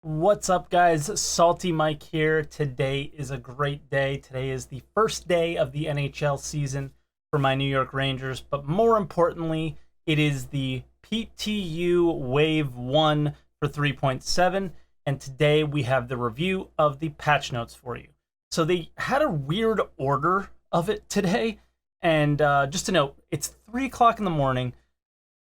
What's up, guys? SaltEMike here. Today is a great day. Today is the first day of the NHL season for my New York Rangers, but more importantly, it is the PTU Wave 1 for 3.7, and today we have the review of the patch notes for you. So they had a weird order of it today, and just to note, it's 3 o'clock in the morning.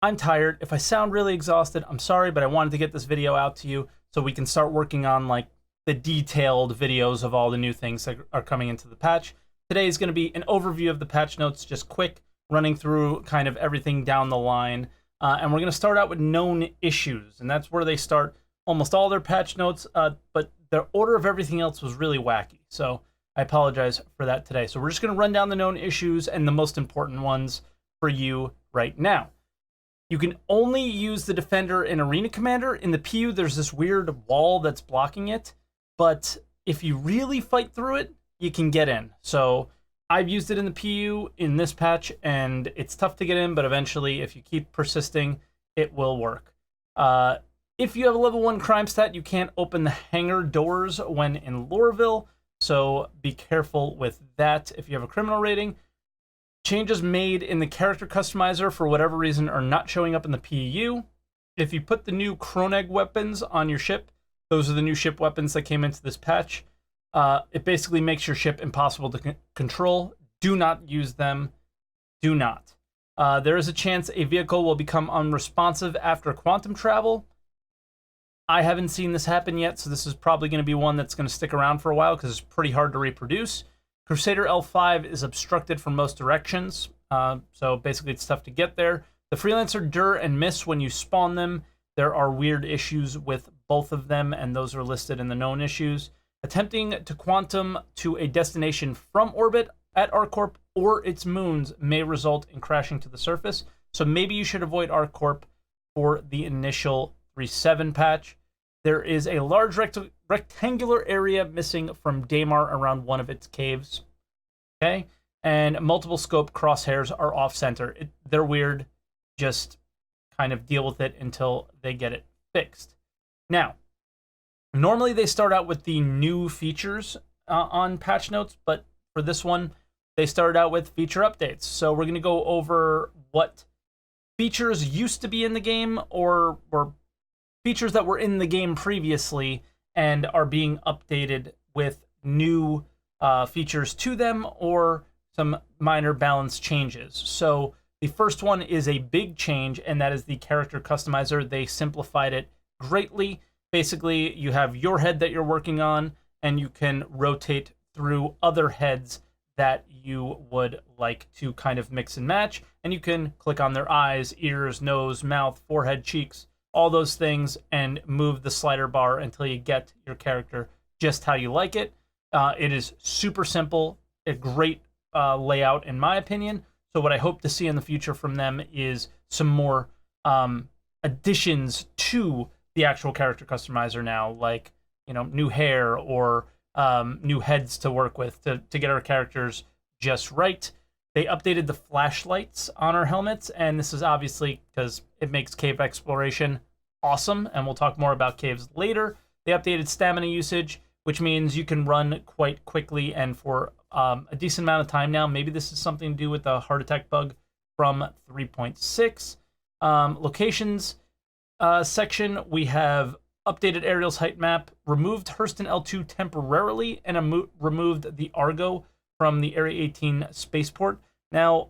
I'm tired. If I sound really exhausted, I'm sorry, but I wanted to get this video out to you so we can start working on like the detailed videos of all the new things that are coming into the patch. Today is going to be an overview of the patch notes, just quick, running through kind of everything down the line. And we're going to start out with known issues, and that's where they start almost all their patch notes, but their order of everything else was really wacky. So I apologize for that today. So we're just going to run down the known issues and the most important ones for you right now. You can only use the Defender and Arena Commander. In the PU, there's this weird wall that's blocking it, but if you really fight through it, you can get in. So I've used it in the PU in this patch, and it's tough to get in, but eventually, if you keep persisting, it will work. If you have a level 1 crime stat, you can't open the hangar doors when in Lorville, so be careful with that if you have a criminal rating. Changes made in the character customizer for whatever reason are not showing up in the PU. If you put the new Kroneg weapons on your ship, those are the new ship weapons that came into this patch. It basically makes your ship impossible to control. Do not use them. Do not. There is a chance a vehicle will become unresponsive after quantum travel. I haven't seen this happen yet, so this is probably going to be one that's going to stick around for a while because it's pretty hard to reproduce. Crusader L5 is obstructed from most directions, so basically it's tough to get there. The Freelancer Dur and Miss, when you spawn them, there are weird issues with both of them, and those are listed in the known issues. Attempting to quantum to a destination from orbit at ArcCorp or its moons may result in crashing to the surface, so maybe you should avoid ArcCorp for the initial 3.7 patch. There is a large rectangular area missing from Daymar around one of its caves. Okay? And multiple scope crosshairs are off-center. They're weird. Just kind of deal with it until they get it fixed. Now, normally they start out with the new features on patch notes, but for this one, they started out with feature updates. So we're going to go over what features used to be in the game or were features that were in the game previously and are being updated with new features to them or some minor balance changes. So the first one is a big change, and that is the character customizer. They simplified it greatly. Basically, you have your head that you're working on, and you can rotate through other heads that you would like to kind of mix and match, and you can click on their eyes, ears, nose, mouth, forehead, cheeks, all those things, and move the slider bar until you get your character just how you like it. It is super simple, a great layout in my opinion. So what I hope to see in the future from them is some more additions to the actual character customizer now, like, you know, new hair or new heads to work with to get our characters just right. They updated the flashlights on our helmets, and this is obviously because it makes cave exploration awesome, and we'll talk more about caves later. They updated stamina usage, which means you can run quite quickly and for a decent amount of time now. Maybe this is something to do with the heart attack bug from 3.6. Locations section, we have updated Ariel's height map, removed Hurston L2 temporarily, and removed the Argo from the Area 18 spaceport. Now,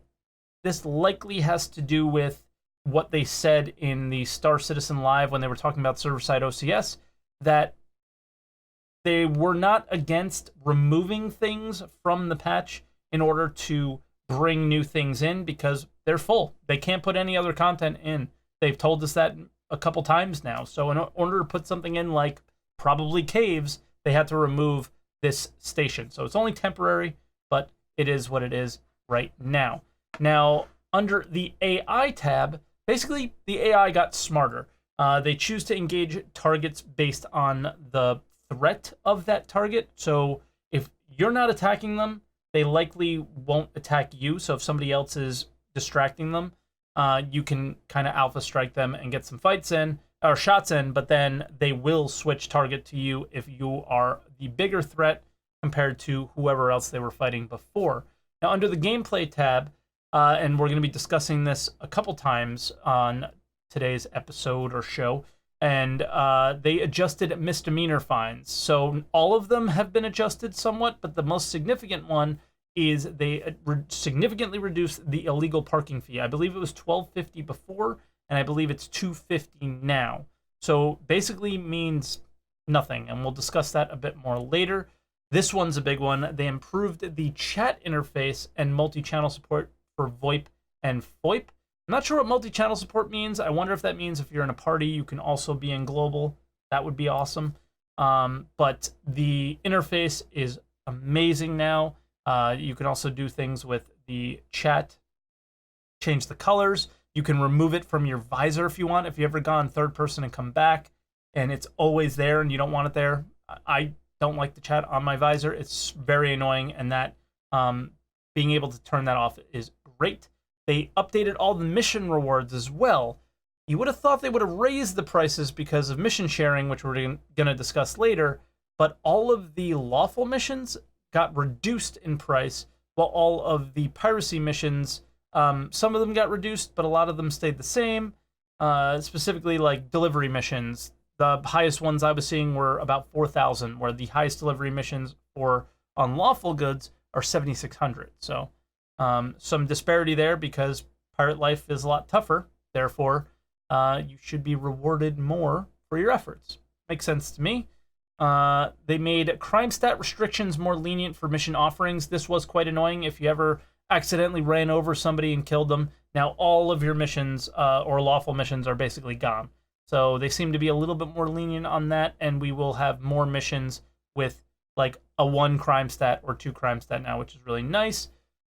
this likely has to do with what they said in the Star Citizen Live when they were talking about server-side OCS, that they were not against removing things from the patch in order to bring new things in because they're full. They can't put any other content in. They've told us that a couple times now. So in order to put something in like probably caves, they had to remove this station. So it's only temporary, but it is what it is right now. Now, under the AI tab, basically the AI got smarter. They choose to engage targets based on the threat of that target. So if you're not attacking them, they likely won't attack you. So if somebody else is distracting them, you can kind of alpha strike them and get some fights in. or shots in, but then they will switch target to you if you are the bigger threat compared to whoever else they were fighting before. Now, under the gameplay tab, and we're going to be discussing this a couple times on today's episode or show, and they adjusted misdemeanor fines. So all of them have been adjusted somewhat, but the most significant one is they significantly reduced the illegal parking fee. I believe it was $12.50 before, and I believe it's $2.50 now. So basically means nothing, and we'll discuss that a bit more later. This one's a big one. They improved the chat interface and multi-channel support for VoIP and FOIP. I'm not sure what multi-channel support means. I wonder if that means if you're in a party, you can also be in global. That would be awesome. But the interface is amazing now. You can also do things with the chat, change the colors. You can remove it from your visor if you want. If you ever gone third person and come back and it's always there and you don't want it there, I don't like the chat on my visor. It's very annoying, and that being able to turn that off is great. They updated all the mission rewards as well. You would have thought they would have raised the prices because of mission sharing, which we're going to discuss later, but all of the lawful missions got reduced in price, while all of the piracy missions, some of them got reduced, but a lot of them stayed the same. Specifically, like delivery missions, the highest ones I was seeing were about 4,000, where the highest delivery missions for unlawful goods are 7,600. So some disparity there because pirate life is a lot tougher. Therefore, you should be rewarded more for your efforts. Makes sense to me. They made crime stat restrictions more lenient for mission offerings. This was quite annoying if you ever accidentally ran over somebody and killed them. Now all of your missions or lawful missions are basically gone. So they seem to be a little bit more lenient on that, and we will have more missions with like a 1 crime stat or 2 crime stat now, which is really nice.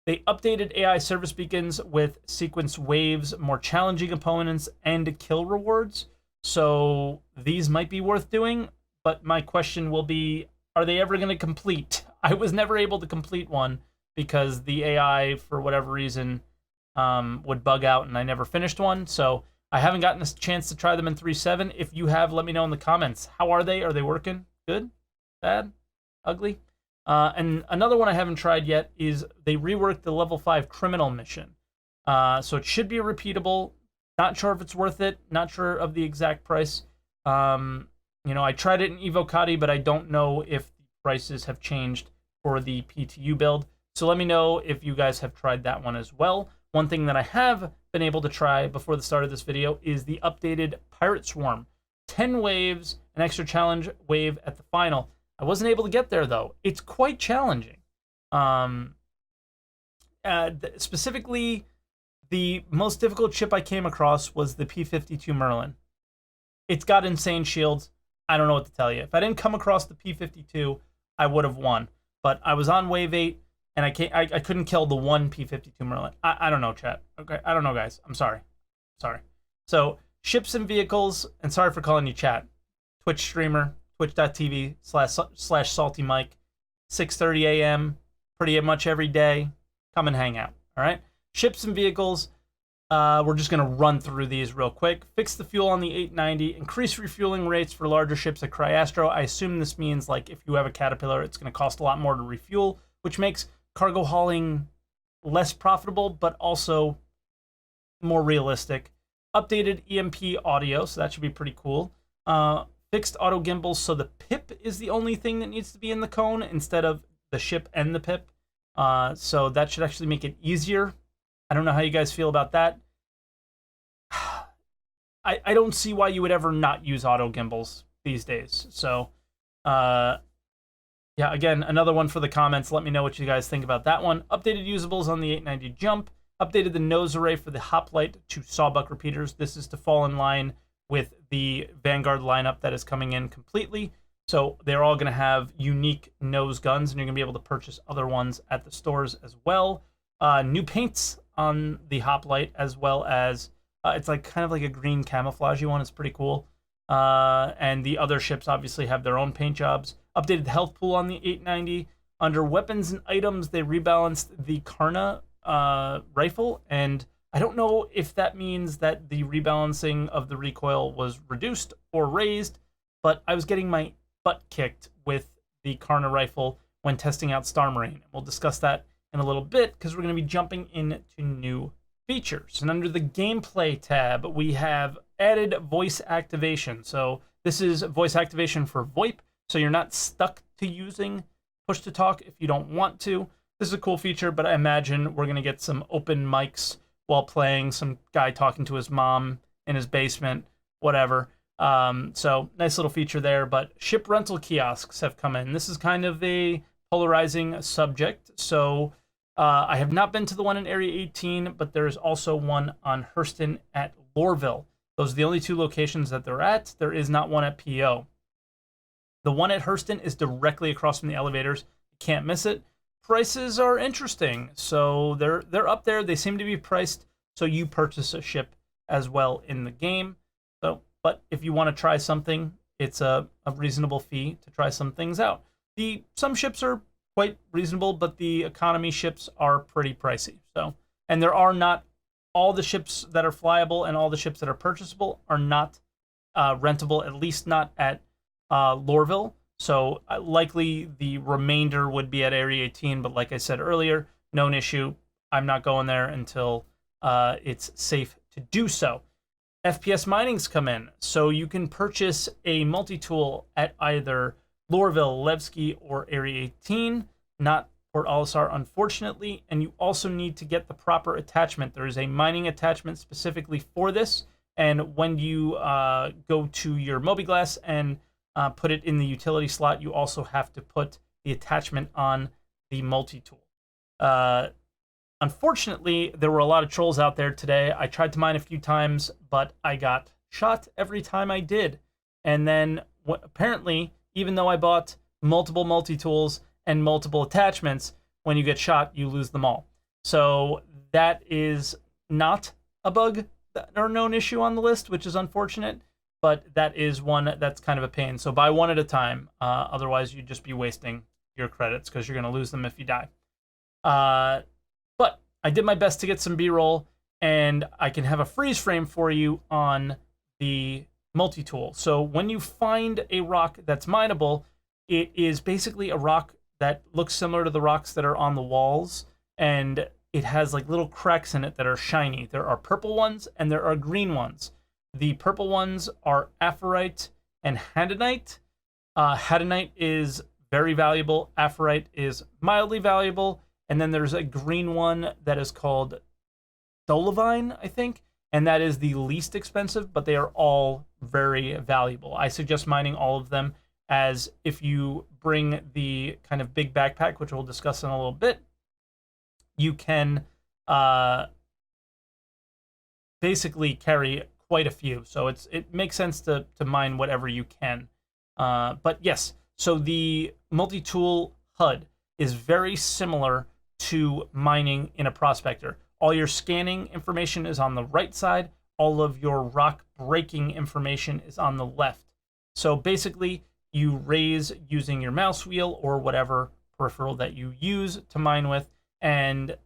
They updated AI service beacons with sequence waves, more challenging opponents, and kill rewards. So these might be worth doing, but my question will be, are they ever going to complete? I was never able to complete one because the AI, for whatever reason, would bug out, and I never finished one. So I haven't gotten a chance to try them in 3.7. If you have, let me know in the comments. How are they? Are they working? Good? Bad? Ugly? And another one I haven't tried yet is they reworked the level 5 criminal mission. So it should be repeatable. Not sure if it's worth it. Not sure of the exact price. You know, I tried it in Evocati, but I don't know if the prices have changed for the PTU build. So let me know if you guys have tried that one as well. One thing that I have been able to try before the start of this video is the updated Pirate Swarm. 10 waves, an extra challenge wave at the final. I wasn't able to get there, though. It's quite challenging. Specifically, the most difficult ship I came across was the P-52 Merlin. It's got insane shields. I don't know what to tell you. If I didn't come across the P-52, I would have won. But I was on wave 8, and I couldn't kill the one P-52 Merlin. I don't know, chat. Okay, I don't know, guys. I'm sorry. So, ships and vehicles, and sorry for calling you chat. Twitch streamer, twitch.tv/SaltEMike, 6:30 a.m., pretty much every day. Come and hang out, all right? Ships and vehicles, we're just going to run through these real quick. Fix the fuel on the 890. Increase refueling rates for larger ships at Cryastro. I assume this means, like, if you have a Caterpillar, it's going to cost a lot more to refuel, which makes cargo hauling less profitable, but also more realistic. Updated EMP audio, so that should be pretty cool. Fixed auto gimbals, so the pip is the only thing that needs to be in the cone instead of the ship and the pip. So that should actually make it easier. I don't know how you guys feel about that. I don't see why you would ever not use auto gimbals these days. So, yeah, again, another one for the comments. Let me know what you guys think about that one. Updated usables on the 890 jump. Updated the nose array for the hoplite to sawbuck repeaters. This is to fall in line with the Vanguard lineup that is coming in completely. So they're all going to have unique nose guns, and you're going to be able to purchase other ones at the stores as well. New paints on the hoplite, as well as it's like kind of like a green camouflagey one. It's pretty cool. And the other ships obviously have their own paint jobs. Updated the health pool on the 890. Under weapons and items, they rebalanced the Karna rifle, and I don't know if that means that the rebalancing of the recoil was reduced or raised, but I was getting my butt kicked with the Karna rifle when testing out Star Marine. We'll discuss that in a little bit because we're going to be jumping into new features. And under the gameplay tab, we have added voice activation. So this is voice activation for VoIP, so you're not stuck to using push to talk if you don't want to. This is a cool feature, but I imagine we're going to get some open mics while playing, some guy talking to his mom in his basement, whatever. So nice little feature there, but ship rental kiosks have come in. This is kind of a polarizing subject. So I have not been to the one in Area 18, but there's also one on Hurston at Lorville. Those are the only two locations that they're at. There is not one at PO. The one at Hurston is directly across from the elevators. You can't miss it. Prices are interesting, so they're up there. They seem to be priced so you purchase a ship as well in the game. So, but if you want to try something, it's a reasonable fee to try some things out. Some ships are quite reasonable, but the economy ships are pretty pricey. So, and there are not all the ships that are flyable and all the ships that are purchasable are not rentable, at least not at Lorville. So likely the remainder would be at Area 18, but like I said earlier, known issue. I'm not going there until it's safe to do so. FPS Mining's come in, so you can purchase a multi-tool at either Lorville, Levski, or Area 18, not Port Olisar, unfortunately, and you also need to get the proper attachment. There is a mining attachment specifically for this, and when you go to your Mobiglass and put it in the utility slot, you also have to put the attachment on the multi-tool. Unfortunately, there were a lot of trolls out there today. I tried to mine a few times, but I got shot every time I did. And then apparently, even though I bought multiple multi-tools and multiple attachments, when you get shot, you lose them all. So that is not a bug or known issue on the list, which is unfortunate. But that is one that's kind of a pain. So buy one at a time. Otherwise, you'd just be wasting your credits because you're going to lose them if you die. But I did my best to get some B-roll, and I can have a freeze frame for you on the multi-tool. So when you find a rock that's mineable, it is basically a rock that looks similar to the rocks that are on the walls, and it has like little cracks in it that are shiny. There are purple ones, and there are green ones. The purple ones are Aphorite and Hadanite. Hadanite is very valuable. Aphorite is mildly valuable. And then there's a green one that is called Dolovine, I think. And that is the least expensive, but they are all very valuable. I suggest mining all of them, as if you bring the kind of big backpack, which we'll discuss in a little bit, you can basically carry quite a few, so it makes sense to mine whatever you can. But yes, so the multi-tool HUD is very similar to mining in a prospector. All your scanning information is on the right side. All of your rock breaking information is on the left. So basically, you raise using your mouse wheel or whatever peripheral that you use to mine with, and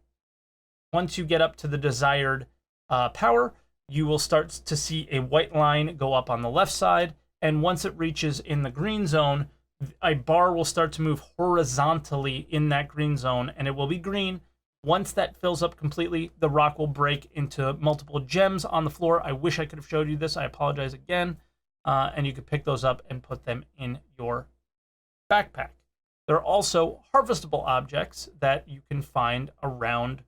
once you get up to the desired power, you will start to see a white line go up on the left side, and once it reaches in the green zone, a bar will start to move horizontally in that green zone, and it will be green. Once that fills up completely, the rock will break into multiple gems on the floor. I wish I could have showed you this. I apologize again. And you could pick those up and put them in your backpack. There are also harvestable objects that you can find around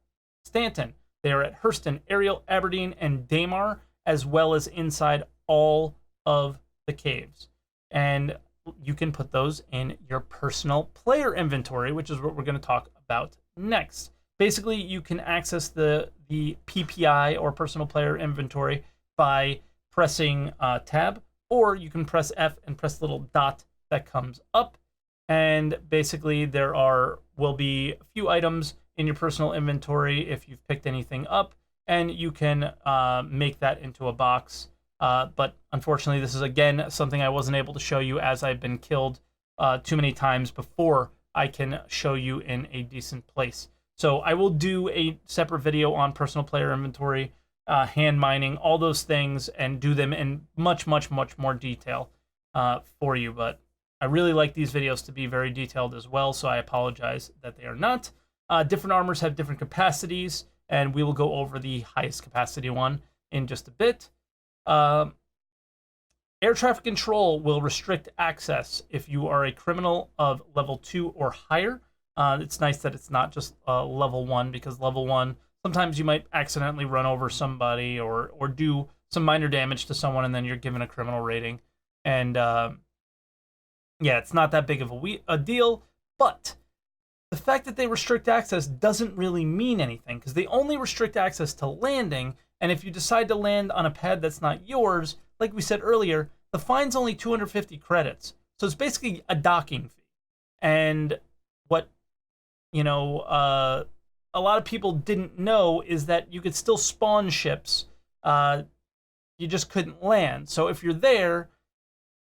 Stanton. They are at Hurston, Ariel, Aberdeen, and Damar, as well as inside all of the caves. And you can put those in your personal player inventory, which is what we're going to talk about next. Basically, you can access the PPI, or personal player inventory, by pressing tab, or you can press F and press the little dot that comes up. And basically, there will be a few items in your personal inventory if you've picked anything up, and you can make that into a box. But unfortunately, this is, again, something I wasn't able to show you, as I've been killed too many times before I can show you in a decent place. So I will do a separate video on personal player inventory, hand mining, all those things, and do them in much, much, much more detail for you. But I really like these videos to be very detailed as well, so I apologize that they are not. Different armors have different capacities, and we will go over the highest capacity one in just a bit. Air traffic control will restrict access if you are a criminal of level 2 or higher. It's nice that it's not just level 1, because level 1, sometimes you might accidentally run over somebody or do some minor damage to someone, and then you're given a criminal rating. And yeah, it's not that big of a deal, but the fact that they restrict access doesn't really mean anything, because they only restrict access to landing, and if you decide to land on a pad that's not yours, like we said earlier, the fine's only 250 credits. So it's basically a docking fee. And what, you know, a lot of people didn't know is that you could still spawn ships. You just couldn't land. So if you're there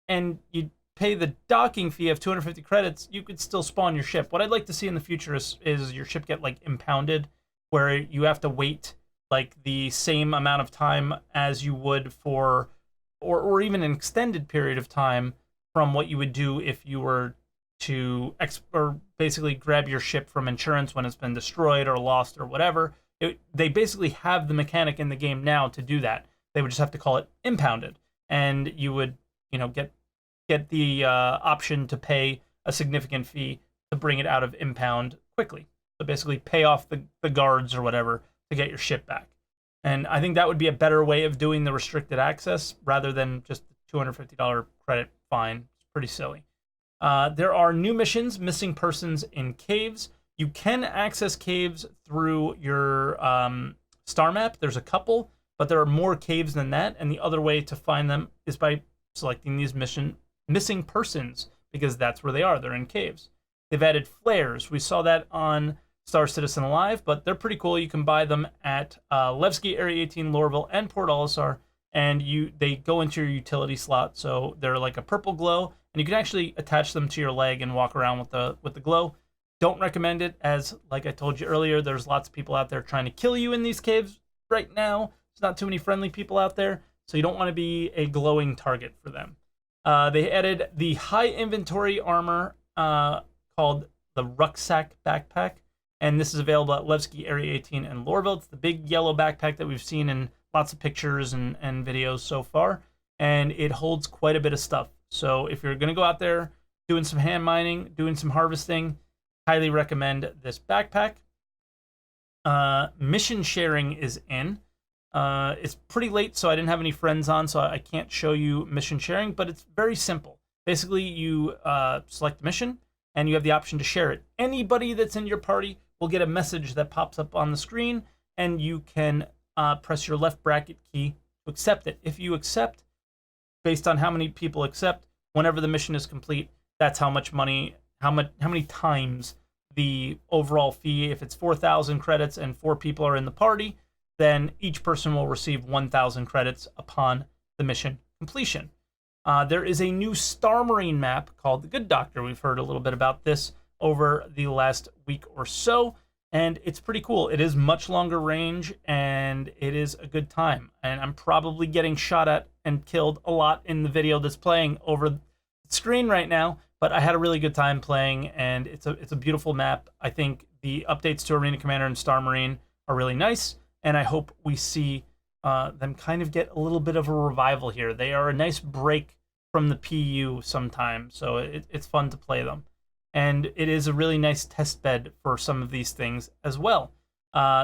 and you pay the docking fee of 250 credits, you could still spawn your ship. What I'd like to see in the future is your ship get like impounded, where you have to wait like the same amount of time as you would for, or even an extended period of time from what you would do if you were to or basically grab your ship from insurance when it's been destroyed or lost or whatever. They basically have the mechanic in the game now to do that. They would just have to call it impounded, and you would, you know, get the option to pay a significant fee to bring it out of impound quickly. So basically pay off the guards or whatever to get your ship back. And I think that would be a better way of doing the restricted access rather than just the $250 credit fine. It's pretty silly. There are new missions, missing persons in caves. You can access caves through your star map. There's a couple, but there are more caves than that. And the other way to find them is by selecting these missing persons, because that's where they are. They're in caves. They've added flares. We saw that on Star Citizen Alive, but they're pretty cool. You can buy them at Levski, Area 18, Lorville, and Port Olisar, and they go into your utility slot. So they're like a purple glow, and you can actually attach them to your leg and walk around with the glow. Don't recommend it, as like I told you earlier, there's lots of people out there trying to kill you in these caves right now. There's not too many friendly people out there, so you don't want to be a glowing target for them. They added the high inventory armor called the Rucksack Backpack, and this is available at Levski, Area 18, and Lorville. It's the big yellow backpack that we've seen in lots of pictures and videos so far, and it holds quite a bit of stuff. So if you're going to go out there doing some hand mining, doing some harvesting, highly recommend this backpack. Mission sharing is in. It's pretty late, so I didn't have any friends on, so I can't show you mission sharing, but it's very simple. Basically, you select the mission, and you have the option to share it. Anybody that's in your party will get a message that pops up on the screen, and you can press your left bracket key to accept it. If you accept, based on how many people accept, whenever the mission is complete, that's how much money, how many times the overall fee. If it's 4,000 credits and 4 people are in the party, then each person will receive 1,000 credits upon the mission completion. There is a new Star Marine map called the Good Doctor. We've heard a little bit about this over the last week or so, and it's pretty cool. It is much longer range, and it is a good time. And I'm probably getting shot at and killed a lot in the video that's playing over the screen right now, but I had a really good time playing, and it's a beautiful map. I think the updates to Arena Commander and Star Marine are really nice, and I hope we see them kind of get a little bit of a revival here. They are a nice break from the PU sometimes, so it's fun to play them. And it is a really nice test bed for some of these things as well.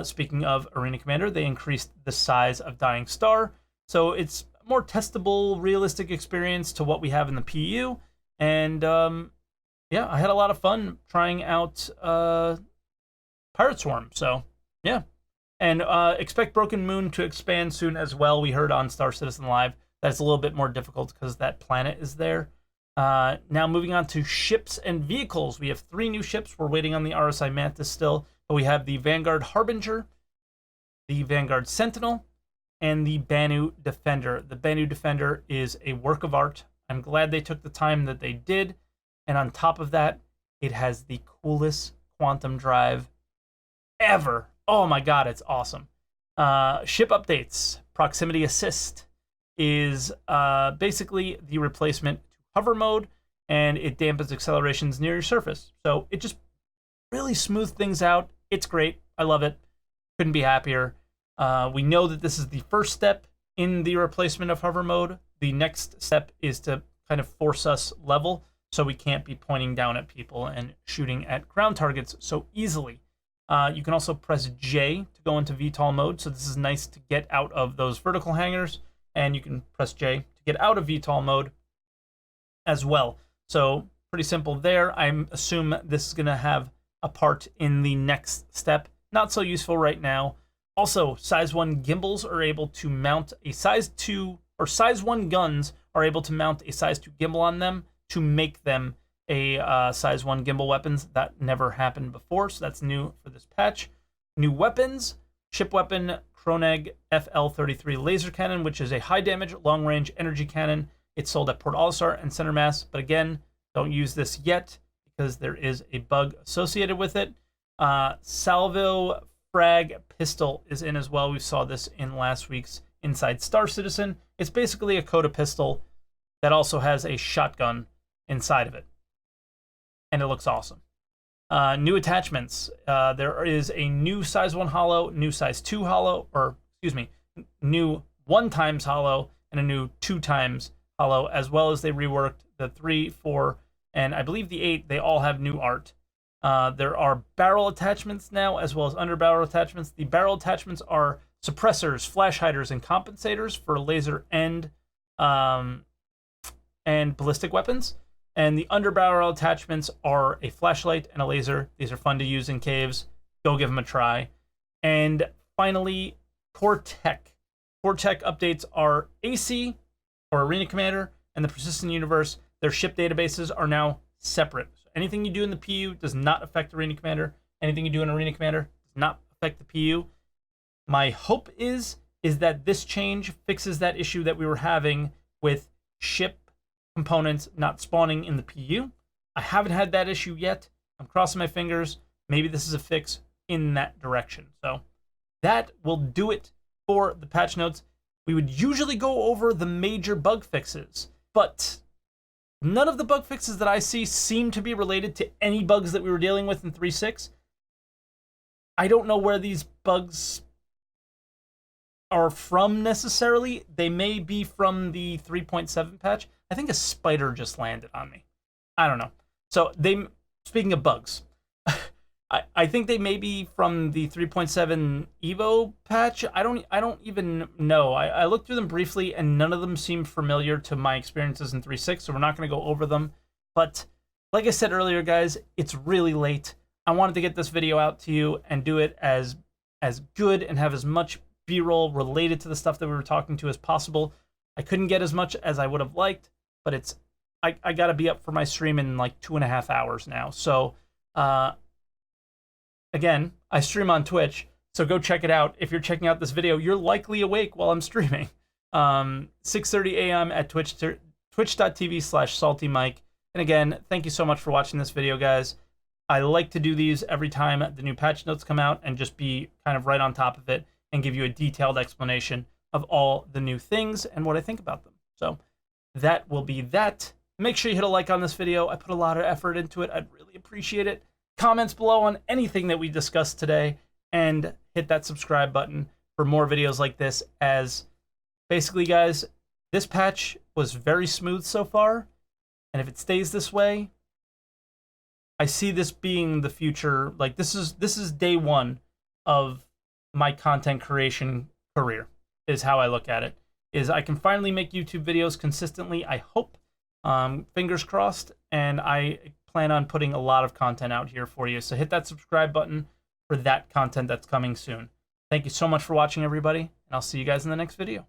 Speaking of Arena Commander, they increased the size of Dying Star, so it's a more testable, realistic experience to what we have in the PU. And yeah, I had a lot of fun trying out Pirate Swarm, so yeah. And expect Broken Moon to expand soon as well. We heard on Star Citizen Live that's a little bit more difficult because that planet is there. Now moving on to ships and vehicles. We have 3 new ships. We're waiting on the RSI Mantis still, but we have the Vanguard Harbinger, the Vanguard Sentinel, and the Banu Defender. The Banu Defender is a work of art. I'm glad they took the time that they did. And on top of that, it has the coolest quantum drive ever. Oh my god, it's awesome. Ship updates. Proximity assist is basically the replacement to hover mode, and it dampens accelerations near your surface. So it just really smooths things out. It's great. I love it. Couldn't be happier. We know that this is the first step in the replacement of hover mode. The next step is to kind of force us level, so we can't be pointing down at people and shooting at ground targets so easily. You can also press J to go into VTOL mode, so this is nice to get out of those vertical hangars, and you can press J to get out of VTOL mode as well. So pretty simple there. I assume this is going to have a part in the next step. Not so useful right now. Also, size 1 gimbals are able to mount a size 2, or size 1 guns are able to mount a size 2 gimbal on them to make them a size 1 gimbal weapons. That never happened before, so that's new for this patch. New weapons, ship weapon Kroneg FL33 laser cannon, which is a high damage, long range energy cannon. It's sold at Port Olisar and Center Mass, but again, don't use this yet because there is a bug associated with it. Salvo Frag pistol is in as well. We saw this in last week's Inside Star Citizen. It's basically a Coda pistol that also has a shotgun inside of it, and it looks awesome. New attachments. There is a new size 1 hollow, new size 2 hollow, or excuse me, new 1 times hollow, and a new 2 times hollow, as well as they reworked the 3, 4, and I believe the 8. They all have new art. There are barrel attachments now, as well as under barrel attachments. The barrel attachments are suppressors, flash hiders, and compensators for laser and ballistic weapons. And the under barrel attachments are a flashlight and a laser. These are fun to use in caves. Go give them a try. And finally, Core Tech. Core Tech updates are AC, or Arena Commander, and the Persistent Universe. Their ship databases are now separate. So anything you do in the PU does not affect Arena Commander. Anything you do in Arena Commander does not affect the PU. My hope is that this change fixes that issue that we were having with ship components not spawning in the PU. I haven't had that issue yet. I'm crossing my fingers. Maybe this is a fix in that direction. So that will do it for the patch notes. We would usually go over the major bug fixes, but none of the bug fixes that I see seem to be related to any bugs that we were dealing with in 3.6. I don't know where these bugs are from necessarily. They may be from the 3.7 patch. I think a spider just landed on me. I don't know. So speaking of bugs, I think they may be from the 3.7 Evo patch. I don't even know. I looked through them briefly, and none of them seem familiar to my experiences in 3.6, so we're not going to go over them. But like I said earlier, guys, it's really late. I wanted to get this video out to you and do it as good and have as much B-roll related to the stuff that we were talking to as possible. I couldn't get as much as I would have liked, but I got to be up for my stream in like 2.5 hours now. So, again, I stream on Twitch, so go check it out. If you're checking out this video, you're likely awake while I'm streaming. 6:30 a.m. at twitch.tv/SaltEMike. And again, thank you so much for watching this video, guys. I like to do these every time the new patch notes come out and just be kind of right on top of it and give you a detailed explanation of all the new things and what I think about them. So that will be that. Make sure you hit a like on this video. I put a lot of effort into it. I'd really appreciate it. Comments below on anything that we discussed today, and hit that subscribe button for more videos like this. As basically, guys, this patch was very smooth so far, and if it stays this way, I see this being the future. Like, this is day one of my content creation career, is how I look at it. Is I can finally make YouTube videos consistently, I hope. Fingers crossed, and I plan on putting a lot of content out here for you. So hit that subscribe button for that content that's coming soon. Thank you so much for watching, everybody, and I'll see you guys in the next video.